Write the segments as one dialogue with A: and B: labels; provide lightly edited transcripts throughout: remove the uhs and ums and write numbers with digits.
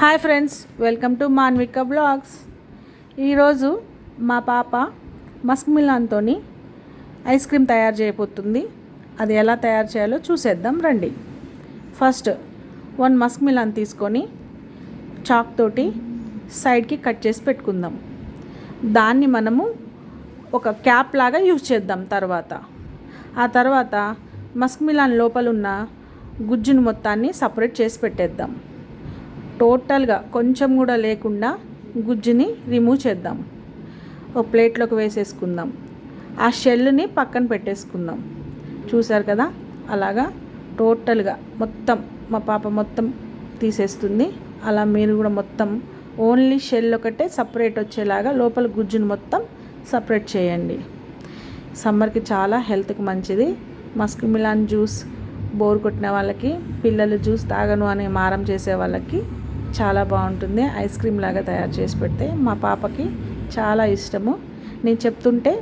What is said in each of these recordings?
A: Hi friends, welcome to Manvika blogs. ఈరోజు మా పాప మస్క్ మిలాన్తో ఐస్ క్రీమ్ తయారు చేయబోతుంది. అది ఎలా తయారు చేయాలో చూసేద్దాం రండి. ఫస్ట్ 1 మస్క్ మిలాన్ తీసుకొని చాక్ తోటి సైడ్కి కట్ చేసి పెట్టుకుందాం. దాన్ని మనము ఒక క్యాప్ లాగా యూజ్ చేద్దాం. ఆ తర్వాత మస్క్ మిలాన్ లోపల ఉన్న గుజ్జును మొత్తాన్ని సపరేట్ చేసి పెట్టేద్దాం. టోటల్గా కొంచెం కూడా లేకుండా గుజ్జుని రిమూవ్ చేద్దాం. ఒక ప్లేట్లోకి వేసేసుకుందాం. ఆ షెల్ని పక్కన పెట్టేసుకుందాం. చూసారు కదా, అలాగా టోటల్గా మొత్తం మా పాప మొత్తం తీసేస్తుంది. అలా మీరు కూడా మొత్తం ఓన్లీ షెల్ ఒకటే సపరేట్ వచ్చేలాగా లోపల గుజ్జును మొత్తం సపరేట్ చేయండి. సమ్మర్కి చాలా హెల్త్కి మంచిది. మస్క్ మిలాన్ జ్యూస్ బోర్ కొట్టిన వాళ్ళకి, పిల్లలు జ్యూస్ తాగను అని మారం చేసే వాళ్ళకి చాలా బాగుంటుంది. ఐస్ క్రీమ్ లాగా తయారు చేసి పెడితే మా పాపకి చాలా ఇష్టము. నేను చెప్తుంటే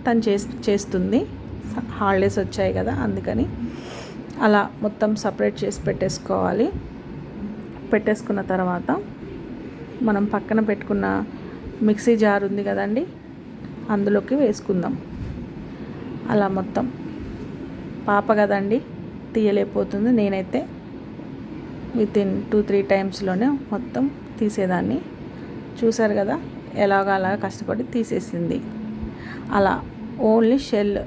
A: తను చేస్తుంది. హాలిడేస్ వచ్చాయి కదా, అందుకని అలా మొత్తం సపరేట్ చేసి పెట్టేసుకోవాలి. పెట్టేసుకున్న తర్వాత మనం పక్కన పెట్టుకున్న మిక్సీ జార్ ఉంది కదండి, అందులోకి వేసుకుందాం. అలా మొత్తం పాప కదండి, తీయలేకపోతుంది. నేనైతే వితిన్ 2-3 టైమ్స్లోనే మొత్తం తీసేదాన్ని. చూసారు కదా, అలాగా కష్టపడి తీసేసింది. అలా ఓన్లీ షెల్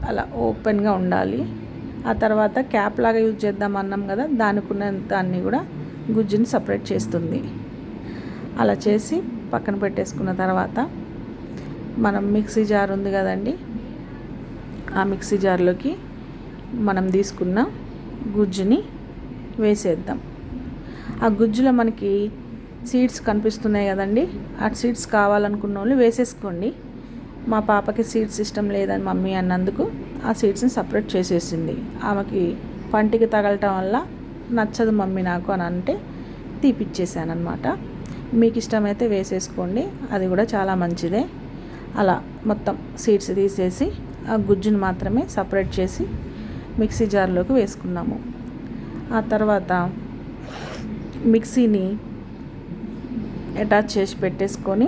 A: అలా ఓపెన్గా ఉండాలి. ఆ తర్వాత క్యాప్ లాగా యూజ్ చేద్దాం అన్నాం కదా, దానికి దాన్ని కూడా గుజ్జుని సపరేట్ చేస్తుంది. అలా చేసి పక్కన పెట్టేసుకున్న తర్వాత మనం మిక్సీ జార్ ఉంది కదండి, ఆ మిక్సీ జార్లోకి మనం తీసుకున్న గుజ్జుని వేసేద్దాం. ఆ గుజ్జులో మనకి సీడ్స్ కనిపిస్తున్నాయి కదండి, ఆ సీడ్స్ కావాలనుకున్న వాళ్ళు వేసేసుకోండి. మా పాపకి సీడ్స్ ఇష్టం లేదని మమ్మీ అన్నందుకు ఆ సీడ్స్ని సపరేట్ చేసేసింది. ఆమెకి పంటికి తగలటం వల్ల నచ్చదు మమ్మీ నాకు అని అంటే తీపిచ్చేసాను అనమాట. మీకు ఇష్టమైతే వేసేసుకోండి, అది కూడా చాలా మంచిదే. అలా మొత్తం సీడ్స్ తీసేసి ఆ గుజ్జును మాత్రమే సపరేట్ చేసి మిక్సీ జార్లోకి వేసుకున్నాము. ఆ తర్వాత మిక్సీని అటాచ్ చేసి పెట్టేసుకొని,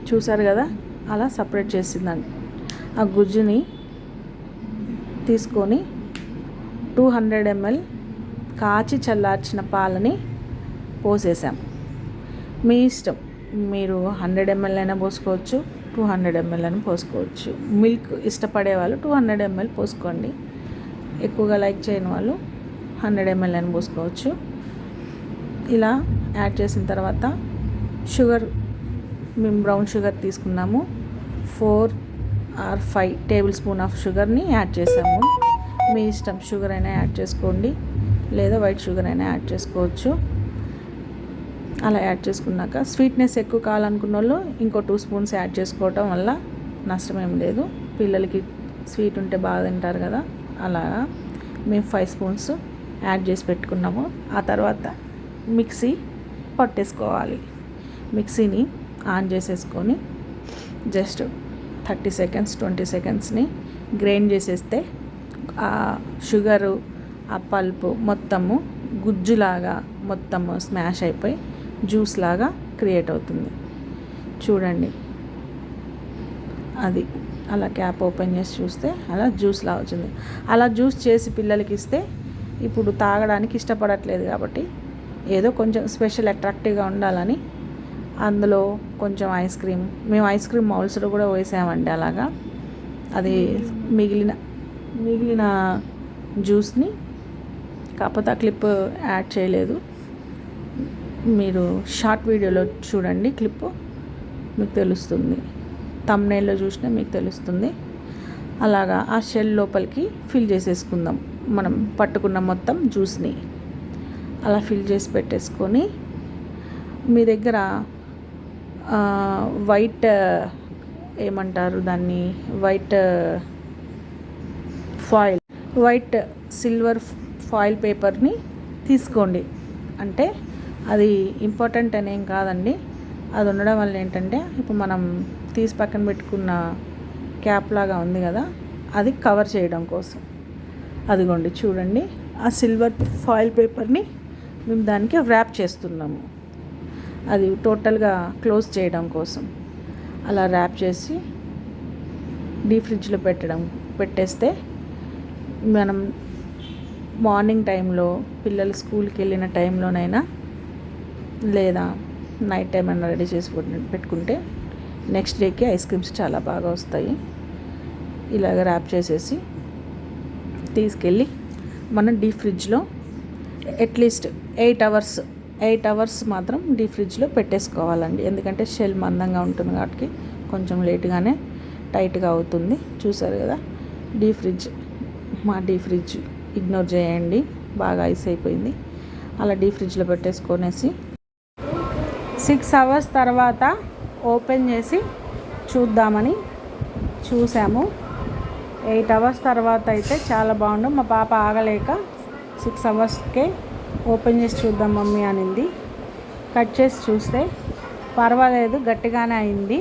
A: చూసారు కదా అలా సపరేట్ చేసిందండి. ఆ గుజ్జుని తీసుకొని 200 ml కాచి చల్లార్చిన పాలని పోసేసాం. మీ ఇష్టం, మీరు 100 ml అయినా పోసుకోవచ్చు, 200 ml అయినా పోసుకోవచ్చు. మిల్క్ ఇష్టపడే వాళ్ళు 200 ml పోసుకోండి. ఎక్కువగా లైక్ చేయని వాళ్ళు 100 ml అయినా పోసుకోవచ్చు. ఇలా యాడ్ చేసిన తర్వాత షుగర్, మేము బ్రౌన్ షుగర్ తీసుకున్నాము. 4 or 5 టేబుల్ స్పూన్ ఆఫ్ షుగర్ని యాడ్ చేసాము. మీ ఇష్టం, షుగర్ అయినా యాడ్ చేసుకోండి, లేదా వైట్ షుగర్ అయినా యాడ్ చేసుకోవచ్చు. అలా యాడ్ చేసుకున్నాక స్వీట్నెస్ ఎక్కువ కావాలనుకున్న వాళ్ళు ఇంకో 2 స్పూన్స్ యాడ్ చేసుకోవటం వల్ల నష్టమేం లేదు. పిల్లలకి స్వీట్ ఉంటే బాగా తింటారు కదా, అలాగా మేము 5 స్పూన్స్ యాడ్ చేసి పెట్టుకున్నాము. ఆ తర్వాత మిక్సీ పట్టేసుకోవాలి. మిక్సీని ఆన్ చేసేసుకొని జస్ట్ 30 seconds 20 secondsని గ్రైండ్ చేసేస్తే ఆ షుగరు, ఆ పల్పు మొత్తము గుజ్జులాగా మొత్తము స్మాష్ అయిపోయి జ్యూస్ లాగా క్రియేట్ అవుతుంది. చూడండి, అది అలా క్యాప్ ఓపెన్ చేసి చూస్తే అలా జ్యూస్లా వచ్చింది. అలా జ్యూస్ చేసి పిల్లలకి ఇస్తే ఇప్పుడు తాగడానికి ఇష్టపడట్లేదు కాబట్టి ఏదో కొంచెం స్పెషల్ అట్రాక్టివ్గా ఉండాలని అందులో కొంచెం ఐస్ క్రీమ్, మేము ఐస్ క్రీమ్ మౌల్స్లో కూడా వేసామండి. అలాగా అది మిగిలిన జ్యూస్ని, కాకపోతే ఆ క్లిప్ యాడ్ చేయలేదు. మీరు షార్ట్ వీడియోలో చూడండి, క్లిప్ మీకు తెలుస్తుంది. థంబ్నెయిల్లో చూసినా మీకు తెలుస్తుంది. అలాగా ఆ షెల్ లోపలికి ఫిల్ చేసేసుకుందాం. మనం పట్టుకున్న మొత్తం జ్యూస్ని అలా ఫిల్ చేసి పెట్టేసుకొని, మీ దగ్గర వైట్ ఏమంటారు దాన్ని, వైట్ సిల్వర్ ఫాయిల్ పేపర్ని తీసుకోండి. అంటే అది ఇంపార్టెంట్ అనేం కాదండి. అది ఉండడం వల్ల ఏంటంటే ఇప్పుడు మనం తీసి పక్కన పెట్టుకున్న క్యాప్ లాగా ఉంది కదా, అది కవర్ చేయడం కోసం. అదిగోండి చూడండి, ఆ సిల్వర్ ఫాయిల్ పేపర్ని మేము దానికి ర్యాప్ చేస్తున్నాము, అది టోటల్గా క్లోజ్ చేయడం కోసం. అలా ర్యాప్ చేసి డీప్ ఫ్రిడ్జ్లో పెట్టేస్తే మనం మార్నింగ్ టైంలో పిల్లలు స్కూల్కి వెళ్ళిన టైంలోనైనా లేదా నైట్ టైం అయినా రెడీ చేసి పెట్టుకుంటే నెక్స్ట్ డేకి ఐస్ క్రీమ్స్ చాలా బాగా వస్తాయి. ఇలాగ ర్యాప్ చేసేసి తీసుకెళ్ళి మనం డీప్ ఫ్రిడ్జ్లో అట్లీస్ట్ 8 అవర్స్ మాత్రం డీప్ ఫ్రిడ్జ్లో పెట్టేసుకోవాలండి. ఎందుకంటే షెల్ మందంగా ఉంటుంది కాబట్టి కొంచెం లేట్గానే టైట్గా అవుతుంది. చూసారు కదా, మా డీప్ ఫ్రిడ్జ్ ఇగ్నోర్ చేయండి, బాగా ఐస్ అయిపోయింది. అలా డీప్ ఫ్రిడ్జ్లో పెట్టేసుకొనేసి 6 అవర్స్ తర్వాత ఓపెన్ చేసి చూద్దామని చూసాము. 8 అవర్స్ తర్వాత అయితే చాలా బాగుండు. మా పాప ఆగలేక 6 అవర్స్కే ఓపెన్ చేసి చూద్దాం మమ్మీ అనింది. కట్ చేసి చూస్తే పర్వాలేదు, గట్టిగానే అయింది.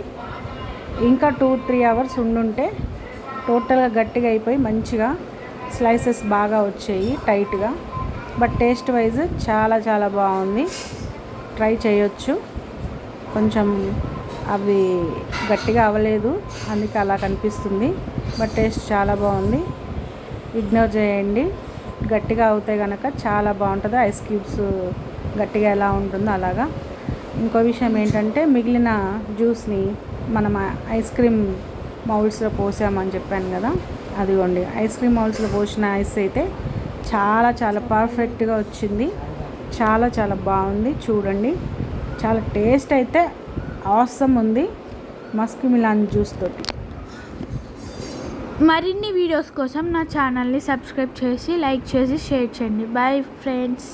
A: ఇంకా 2-3 అవర్స్ ఉండుంటే టోటల్గా గట్టిగా అయిపోయి మంచిగా స్లైసెస్ బాగా వచ్చాయి టైట్గా. బట్ టేస్ట్ వైజ్ చాలా చాలా బాగుంది, ట్రై చేయొచ్చు. కొంచెం అవి గట్టిగా అవ్వలేదు, అందుకే అలా కనిపిస్తుంది. బట్ టేస్ట్ చాలా బాగుంది, ఇగ్నోర్ చేయండి. గట్టిగా అవుతే కనుక చాలా బాగుంటుంది. ఐస్ క్యూబ్స్ గట్టిగా ఎలా ఉంటుందో అలాగా. ఇంకో విషయం ఏంటంటే, మిగిలిన జ్యూస్ని మనం ఐస్ క్రీమ్ మౌల్డ్స్లో పోసామని చెప్పాను కదా, అదిగోండి ఐస్ క్రీమ్ మౌల్డ్స్లో పోసిన ఐస్ అయితే చాలా చాలా పర్ఫెక్ట్గా వచ్చింది. చాలా చాలా బాగుంది, చూడండి. చాలా టేస్ట్ అయితే ఆసమ్ ఉంది మస్క్ మిలాన్ జ్యూస్ తోటి.
B: మరిన్ని వీడియోస్ కోసం నా ఛానల్ని సబ్స్క్రైబ్ చేసి లైక్ చేసి షేర్ చేయండి. Bye friends.